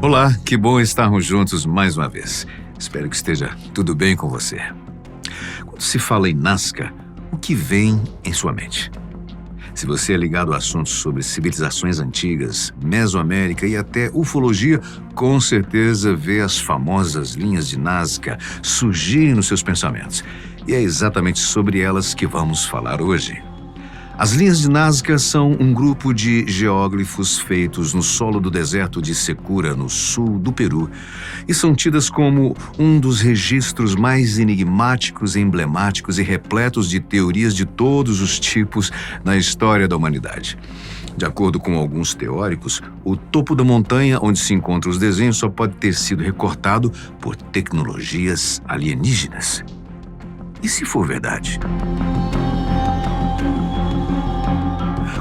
Olá, que bom estarmos juntos mais uma vez. Espero que esteja tudo bem com você. Quando se fala em Nazca, o que vem em sua mente? Se você é ligado a assuntos sobre civilizações antigas, Mesoamérica e até ufologia, com certeza vê as famosas linhas de Nazca surgirem nos seus pensamentos. E é exatamente sobre elas que vamos falar hoje. As linhas de Nazca são um grupo de geóglifos feitos no solo do deserto de Secura, no sul do Peru, e são tidas como um dos registros mais enigmáticos, emblemáticos e repletos de teorias de todos os tipos na história da humanidade. De acordo com alguns teóricos, o topo da montanha onde se encontram os desenhos só pode ter sido recortado por tecnologias alienígenas. E se for verdade?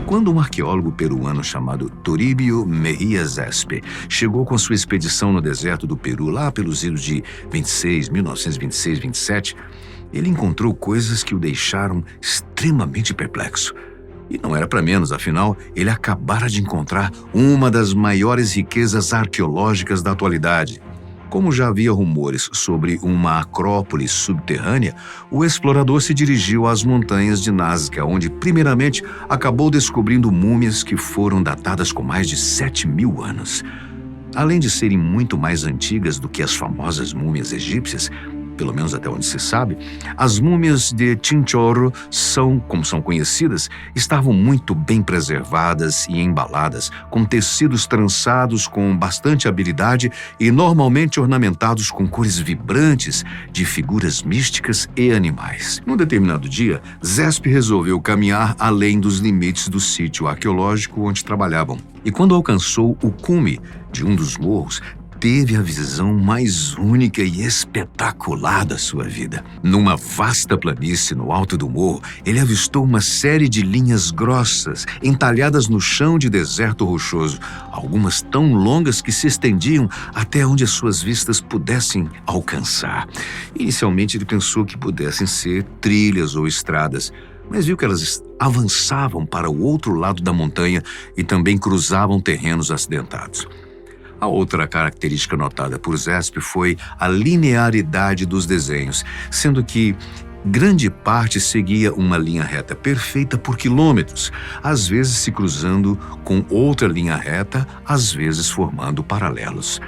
Quando um arqueólogo peruano chamado Toribio Mejia Zespe chegou com sua expedição no deserto do Peru lá pelos anos de 1926-27, ele encontrou coisas que o deixaram extremamente perplexo. E não era para menos, afinal, ele acabara de encontrar uma das maiores riquezas arqueológicas da atualidade. Como já havia rumores sobre uma acrópole subterrânea, o explorador se dirigiu às montanhas de Nazca, onde primeiramente acabou descobrindo múmias que foram datadas com mais de 7.000 anos. Além de serem muito mais antigas do que as famosas múmias egípcias, pelo menos até onde se sabe, as múmias de Chinchorro como são conhecidas, estavam muito bem preservadas e embaladas, com tecidos trançados com bastante habilidade e normalmente ornamentados com cores vibrantes de figuras místicas e animais. Num determinado dia, Zespe resolveu caminhar além dos limites do sítio arqueológico onde trabalhavam. E quando alcançou o cume de um dos morros, teve a visão mais única e espetacular da sua vida. Numa vasta planície no alto do morro, ele avistou uma série de linhas grossas, entalhadas no chão de deserto rochoso, algumas tão longas que se estendiam até onde as suas vistas pudessem alcançar. Inicialmente ele pensou que pudessem ser trilhas ou estradas, mas viu que elas avançavam para o outro lado da montanha e também cruzavam terrenos acidentados. A outra característica notada por Zespe foi a linearidade dos desenhos, sendo que grande parte seguia uma linha reta perfeita por quilômetros, às vezes se cruzando com outra linha reta, às vezes formando paralelos.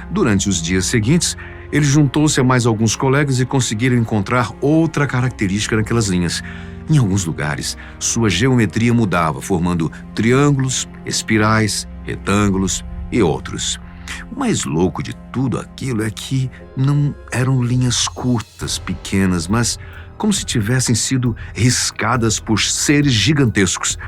Durante os dias seguintes, ele juntou-se a mais alguns colegas e conseguiram encontrar outra característica naquelas linhas. Em alguns lugares, sua geometria mudava, formando triângulos, espirais, retângulos e outros. O mais louco de tudo aquilo é que não eram linhas curtas, pequenas, mas como se tivessem sido riscadas por seres gigantescos.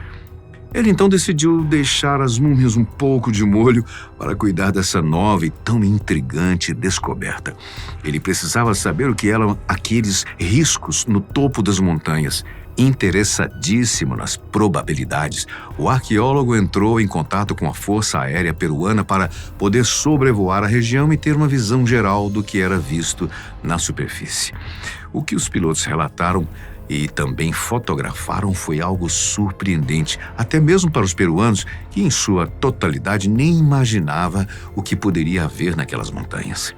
Ele então decidiu deixar as múmias um pouco de molho para cuidar dessa nova e tão intrigante descoberta. Ele precisava saber o que eram aqueles riscos no topo das montanhas. Interessadíssimo nas probabilidades, o arqueólogo entrou em contato com a Força Aérea Peruana para poder sobrevoar a região e ter uma visão geral do que era visto na superfície. O que os pilotos relataram e também fotografaram foi algo surpreendente, até mesmo para os peruanos, que em sua totalidade nem imaginava o que poderia haver naquelas montanhas.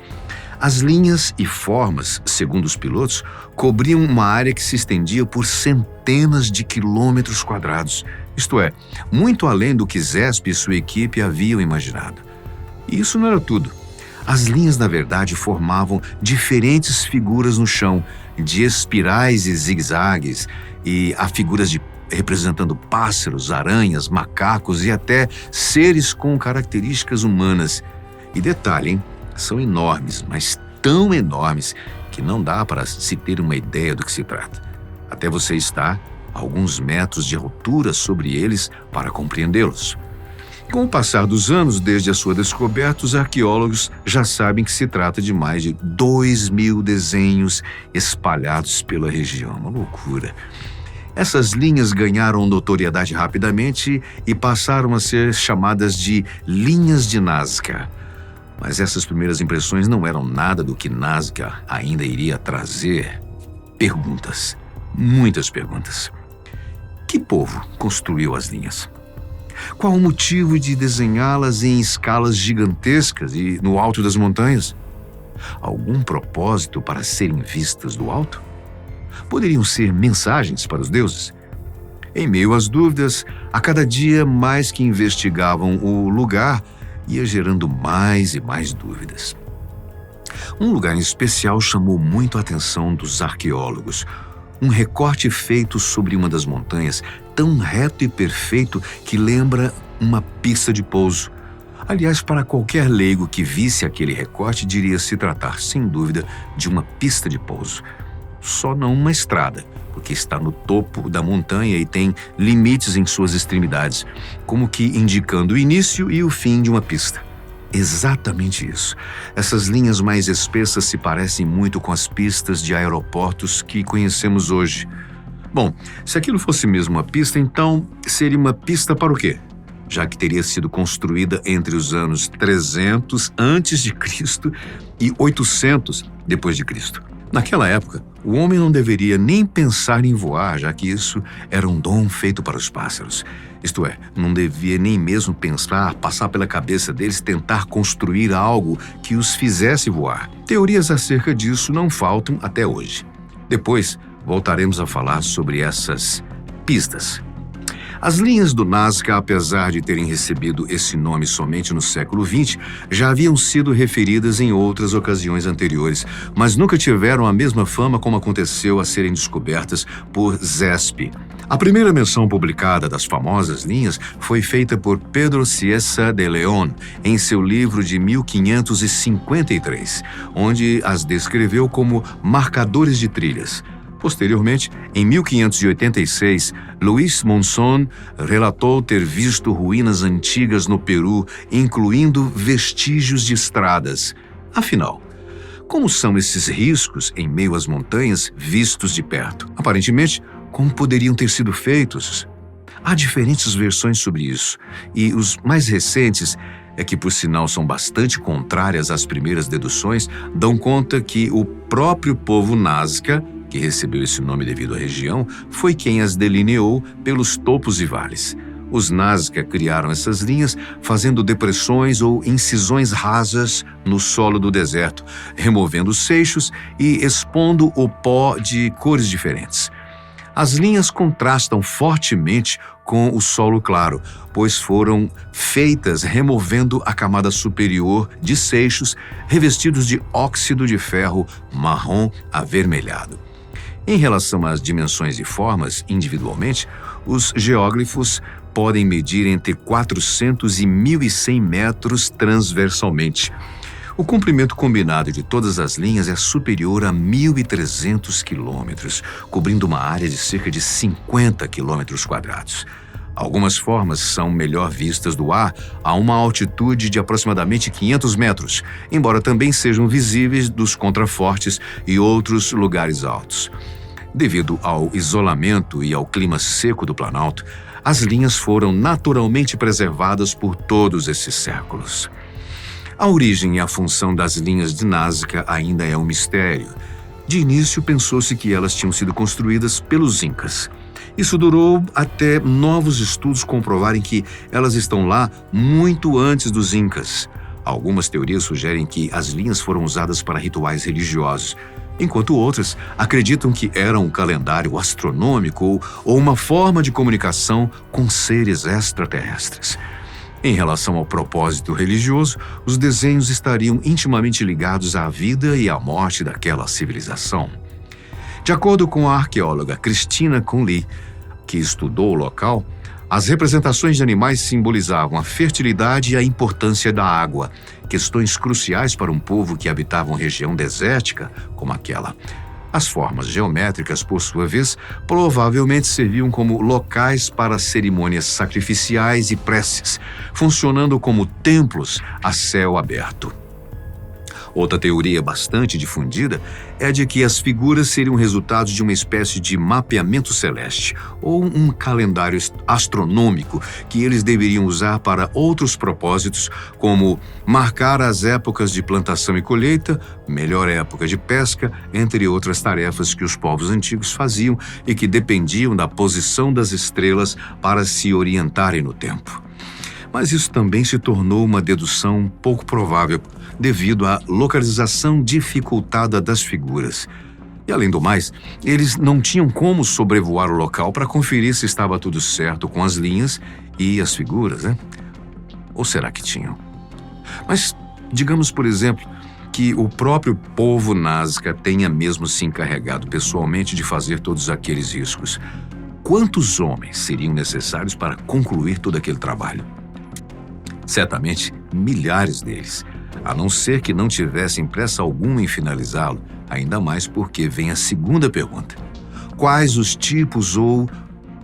As linhas e formas, segundo os pilotos, cobriam uma área que se estendia por centenas de quilômetros quadrados, isto é, muito além do que Zespe e sua equipe haviam imaginado. E isso não era tudo. As linhas, na verdade, formavam diferentes figuras no chão, de espirais e zigue-zagues, e há figuras representando pássaros, aranhas, macacos e até seres com características humanas. E detalhe, hein? São enormes, mas tão enormes que não dá para se ter uma ideia do que se trata. Até você estar a alguns metros de altura sobre eles para compreendê-los. Com o passar dos anos, desde a sua descoberta, os arqueólogos já sabem que se trata de mais de 2.000 desenhos espalhados pela região. Uma loucura. Essas linhas ganharam notoriedade rapidamente e passaram a ser chamadas de linhas de Nazca. Mas essas primeiras impressões não eram nada do que Nazca ainda iria trazer. Perguntas, muitas perguntas. Que povo construiu as linhas? Qual o motivo de desenhá-las em escalas gigantescas e no alto das montanhas? Algum propósito para serem vistas do alto? Poderiam ser mensagens para os deuses? Em meio às dúvidas, a cada dia mais que investigavam o lugar, ia gerando mais e mais dúvidas. Um lugar em especial chamou muito a atenção dos arqueólogos. Um recorte feito sobre uma das montanhas, tão reto e perfeito que lembra uma pista de pouso. Aliás, para qualquer leigo que visse aquele recorte, diria se tratar, sem dúvida, de uma pista de pouso. Só não uma estrada, porque está no topo da montanha e tem limites em suas extremidades, como que indicando o início e o fim de uma pista. Exatamente isso. Essas linhas mais espessas se parecem muito com as pistas de aeroportos que conhecemos hoje. Bom, se aquilo fosse mesmo uma pista, então seria uma pista para o quê? Já que teria sido construída entre os anos 300 a.C. e 800 depois de Cristo. Naquela época, o homem não deveria nem pensar em voar, já que isso era um dom feito para os pássaros. Isto é, não devia nem mesmo passar pela cabeça deles tentar construir algo que os fizesse voar. Teorias acerca disso não faltam até hoje. Depois, voltaremos a falar sobre essas pistas. As linhas do Nazca, apesar de terem recebido esse nome somente no século XX, já haviam sido referidas em outras ocasiões anteriores, mas nunca tiveram a mesma fama como aconteceu a serem descobertas por Zesp. A primeira menção publicada das famosas linhas foi feita por Pedro Cieza de León em seu livro de 1553, onde as descreveu como marcadores de trilhas. Posteriormente, em 1586, Luís Monzón relatou ter visto ruínas antigas no Peru, incluindo vestígios de estradas. Afinal, como são esses riscos em meio às montanhas vistos de perto? Aparentemente, como poderiam ter sido feitos? Há diferentes versões sobre isso, e os mais recentes, que por sinal são bastante contrárias às primeiras deduções, dão conta que o próprio povo Nazca, que recebeu esse nome devido à região, foi quem as delineou pelos topos e vales. Os Nazca criaram essas linhas fazendo depressões ou incisões rasas no solo do deserto, removendo seixos e expondo o pó de cores diferentes. As linhas contrastam fortemente com o solo claro, pois foram feitas removendo a camada superior de seixos revestidos de óxido de ferro marrom avermelhado. Em relação às dimensões e formas, individualmente, os geóglifos podem medir entre 400 e 1.100 metros transversalmente. O comprimento combinado de todas as linhas é superior a 1.300 quilômetros, cobrindo uma área de cerca de 50 quilômetros quadrados. Algumas formas são melhor vistas do ar a uma altitude de aproximadamente 500 metros, embora também sejam visíveis dos contrafortes e outros lugares altos. Devido ao isolamento e ao clima seco do Planalto, as linhas foram naturalmente preservadas por todos esses séculos. A origem e a função das linhas de Nazca ainda é um mistério. De início, pensou-se que elas tinham sido construídas pelos Incas. Isso durou até novos estudos comprovarem que elas estão lá muito antes dos Incas. Algumas teorias sugerem que as linhas foram usadas para rituais religiosos, enquanto outras acreditam que eram um calendário astronômico ou uma forma de comunicação com seres extraterrestres. Em relação ao propósito religioso, os desenhos estariam intimamente ligados à vida e à morte daquela civilização. De acordo com a arqueóloga Christina Conley, que estudou o local, as representações de animais simbolizavam a fertilidade e a importância da água, questões cruciais para um povo que habitava uma região desértica como aquela. As formas geométricas, por sua vez, provavelmente serviam como locais para cerimônias sacrificiais e preces, funcionando como templos a céu aberto. Outra teoria bastante difundida é a de que as figuras seriam resultados de uma espécie de mapeamento celeste ou um calendário astronômico que eles deveriam usar para outros propósitos, como marcar as épocas de plantação e colheita, melhor época de pesca, entre outras tarefas que os povos antigos faziam e que dependiam da posição das estrelas para se orientarem no tempo. Mas isso também se tornou uma dedução pouco provável, devido à localização dificultada das figuras. E além do mais, eles não tinham como sobrevoar o local para conferir se estava tudo certo com as linhas e as figuras, né? Ou será que tinham? Mas digamos, por exemplo, que o próprio povo Nazca tenha mesmo se encarregado pessoalmente de fazer todos aqueles riscos. Quantos homens seriam necessários para concluir todo aquele trabalho? Certamente, milhares deles, a não ser que não tivessem pressa alguma em finalizá-lo, ainda mais porque vem a segunda pergunta. Quais os tipos ou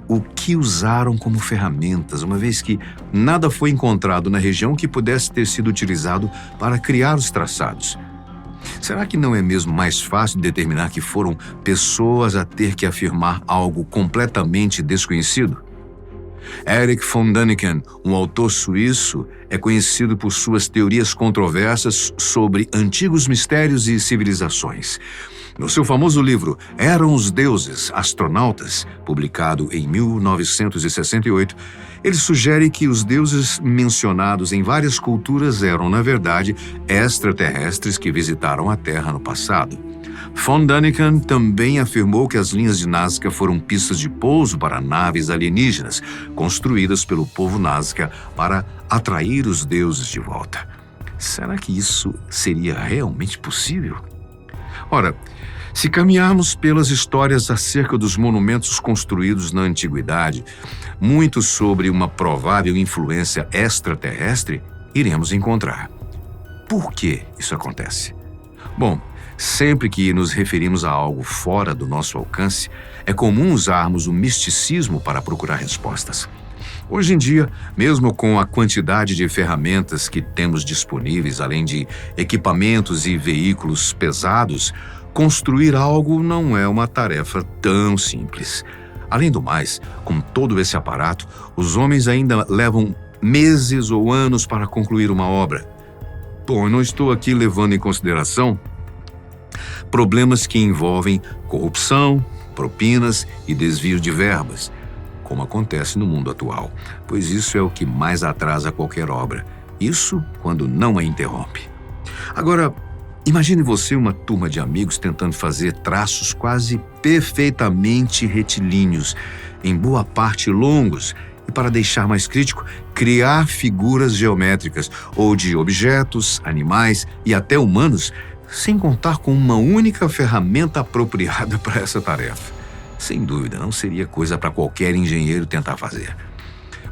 o que usaram como ferramentas, uma vez que nada foi encontrado na região que pudesse ter sido utilizado para criar os traçados? Será que não é mesmo mais fácil determinar que foram pessoas a ter que afirmar algo completamente desconhecido? Erich von Däniken, um autor suíço, é conhecido por suas teorias controversas sobre antigos mistérios e civilizações. No seu famoso livro Eram os Deuses Astronautas, publicado em 1968, ele sugere que os deuses mencionados em várias culturas eram, na verdade, extraterrestres que visitaram a Terra no passado. Von Däniken também afirmou que as linhas de Nazca foram pistas de pouso para naves alienígenas, construídas pelo povo Nazca para atrair os deuses de volta. Será que isso seria realmente possível? Ora, se caminharmos pelas histórias acerca dos monumentos construídos na antiguidade, muito sobre uma provável influência extraterrestre, iremos encontrar. Por que isso acontece? Bom, sempre que nos referimos a algo fora do nosso alcance, é comum usarmos o misticismo para procurar respostas. Hoje em dia, mesmo com a quantidade de ferramentas que temos disponíveis, além de equipamentos e veículos pesados, construir algo não é uma tarefa tão simples. Além do mais, com todo esse aparato, os homens ainda levam meses ou anos para concluir uma obra. Bom, eu não estou aqui levando em consideração problemas que envolvem corrupção, propinas e desvio de verbas, como acontece no mundo atual, pois isso é o que mais atrasa qualquer obra. Isso quando não a interrompe. Agora, imagine você uma turma de amigos tentando fazer traços quase perfeitamente retilíneos, em boa parte longos, e para deixar mais crítico, criar figuras geométricas ou de objetos, animais e até humanos, sem contar com uma única ferramenta apropriada para essa tarefa. Sem dúvida, não seria coisa para qualquer engenheiro tentar fazer.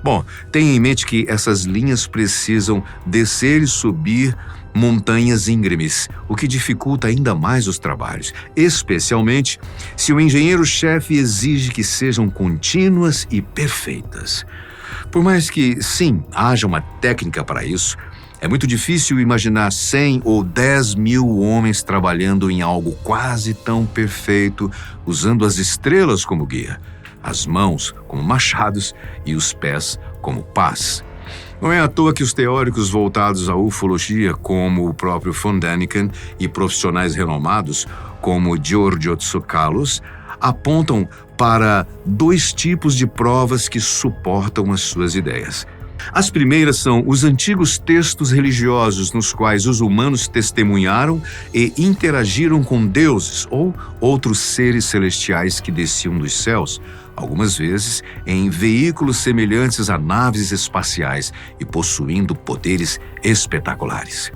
Bom, tenha em mente que essas linhas precisam descer e subir montanhas íngremes, o que dificulta ainda mais os trabalhos, especialmente se o engenheiro-chefe exige que sejam contínuas e perfeitas. Por mais que, sim, haja uma técnica para isso, é muito difícil imaginar 100 ou 10 mil homens trabalhando em algo quase tão perfeito, usando as estrelas como guia, as mãos como machados e os pés como pás. Não é à toa que os teóricos voltados à ufologia, como o próprio von Däniken, e profissionais renomados, como Giorgio Tsoukalos, apontam para dois tipos de provas que suportam as suas ideias. As primeiras são os antigos textos religiosos nos quais os humanos testemunharam e interagiram com deuses ou outros seres celestiais que desciam dos céus, algumas vezes em veículos semelhantes a naves espaciais e possuindo poderes espetaculares.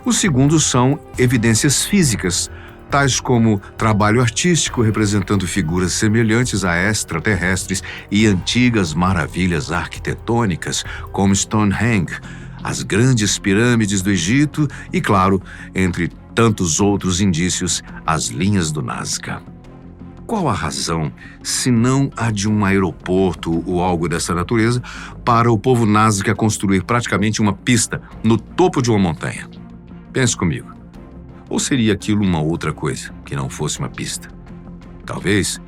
Os segundos são evidências físicas, tais como trabalho artístico representando figuras semelhantes a extraterrestres e antigas maravilhas arquitetônicas, como Stonehenge, as grandes pirâmides do Egito e, claro, entre tantos outros indícios, as linhas do Nazca. Qual a razão, se não a de um aeroporto ou algo dessa natureza, para o povo Nazca construir praticamente uma pista no topo de uma montanha? Pense comigo. Ou seria aquilo uma outra coisa, que não fosse uma pista? Talvez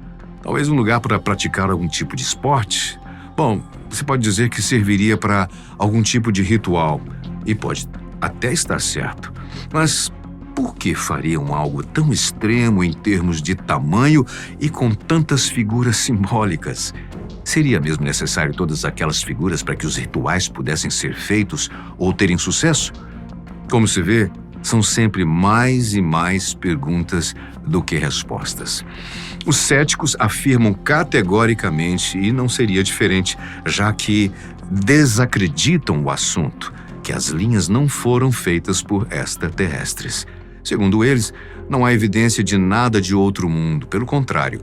um lugar para praticar algum tipo de esporte? Bom, você pode dizer que serviria para algum tipo de ritual, e pode até estar certo. Mas por que fariam algo tão extremo em termos de tamanho e com tantas figuras simbólicas? Seria mesmo necessário todas aquelas figuras para que os rituais pudessem ser feitos ou terem sucesso? Como se vê, são sempre mais e mais perguntas do que respostas. Os céticos afirmam categoricamente, e não seria diferente, já que desacreditam o assunto, que as linhas não foram feitas por extraterrestres. Segundo eles, não há evidência de nada de outro mundo. Pelo contrário,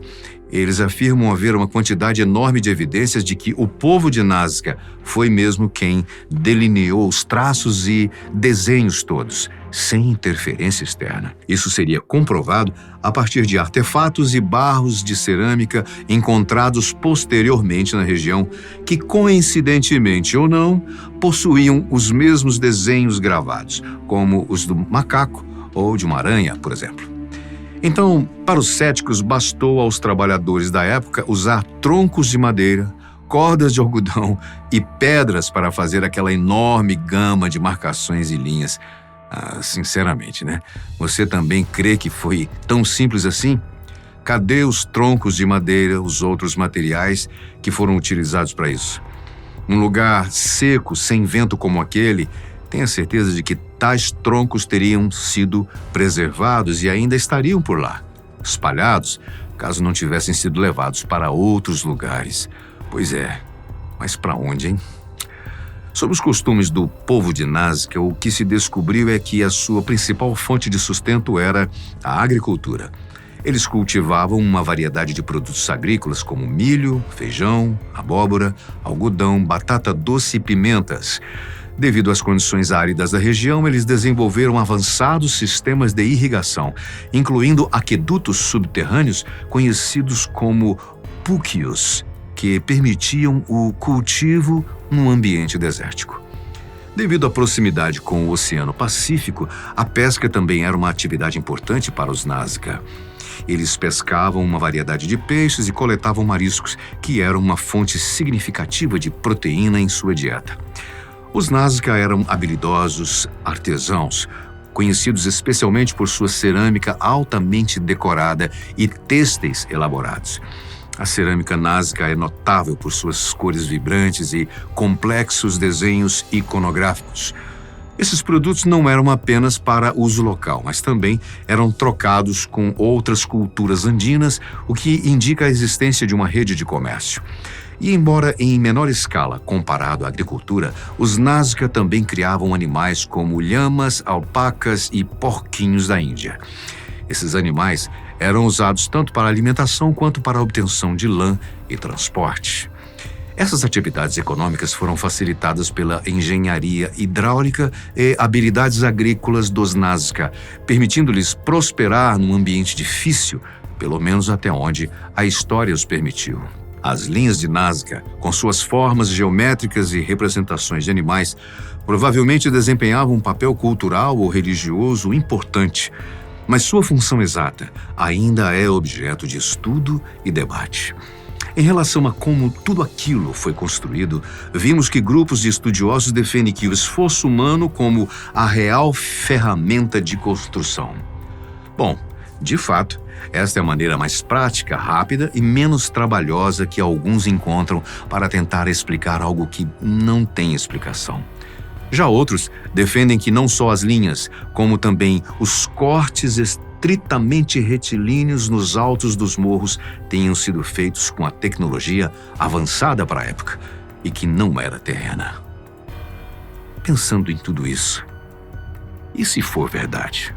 eles afirmam haver uma quantidade enorme de evidências de que o povo de Nazca foi mesmo quem delineou os traços e desenhos todos, sem interferência externa. Isso seria comprovado a partir de artefatos e barros de cerâmica encontrados posteriormente na região, que, coincidentemente ou não, possuíam os mesmos desenhos gravados, como os do macaco ou de uma aranha, por exemplo. Então, para os céticos, bastou aos trabalhadores da época usar troncos de madeira, cordas de algodão e pedras para fazer aquela enorme gama de marcações e linhas. Sinceramente, né? Você também crê que foi tão simples assim? Cadê os troncos de madeira, os outros materiais que foram utilizados para isso? Num lugar seco, sem vento como aquele, tenha certeza de que tais troncos teriam sido preservados e ainda estariam por lá, espalhados, caso não tivessem sido levados para outros lugares. Pois é, mas para onde, hein? Sobre os costumes do povo de Nazca, o que se descobriu é que a sua principal fonte de sustento era a agricultura. Eles cultivavam uma variedade de produtos agrícolas como milho, feijão, abóbora, algodão, batata doce e pimentas. Devido às condições áridas da região, eles desenvolveram avançados sistemas de irrigação, incluindo aquedutos subterrâneos conhecidos como púquios, que permitiam o cultivo num ambiente desértico. Devido à proximidade com o Oceano Pacífico, a pesca também era uma atividade importante para os Nazca. Eles pescavam uma variedade de peixes e coletavam mariscos, que eram uma fonte significativa de proteína em sua dieta. Os Nazca eram habilidosos artesãos, conhecidos especialmente por sua cerâmica altamente decorada e têxteis elaborados. A cerâmica Nazca é notável por suas cores vibrantes e complexos desenhos iconográficos. Esses produtos não eram apenas para uso local, mas também eram trocados com outras culturas andinas, o que indica a existência de uma rede de comércio. E embora em menor escala comparado à agricultura, os Nazca também criavam animais como lhamas, alpacas e porquinhos da Índia. Esses animais eram usados tanto para alimentação quanto para a obtenção de lã e transporte. Essas atividades econômicas foram facilitadas pela engenharia hidráulica e habilidades agrícolas dos Nazca, permitindo-lhes prosperar num ambiente difícil, pelo menos até onde a história os permitiu. As linhas de Nazca, com suas formas geométricas e representações de animais, provavelmente desempenhavam um papel cultural ou religioso importante, mas sua função exata ainda é objeto de estudo e debate. Em relação a como tudo aquilo foi construído, vimos que grupos de estudiosos defendem que o esforço humano como a real ferramenta de construção. Bom, de fato, esta é a maneira mais prática, rápida e menos trabalhosa que alguns encontram para tentar explicar algo que não tem explicação. Já outros defendem que não só as linhas, como também os cortes estritamente retilíneos nos altos dos morros tenham sido feitos com a tecnologia avançada para a época e que não era terrena. Pensando em tudo isso, e se for verdade?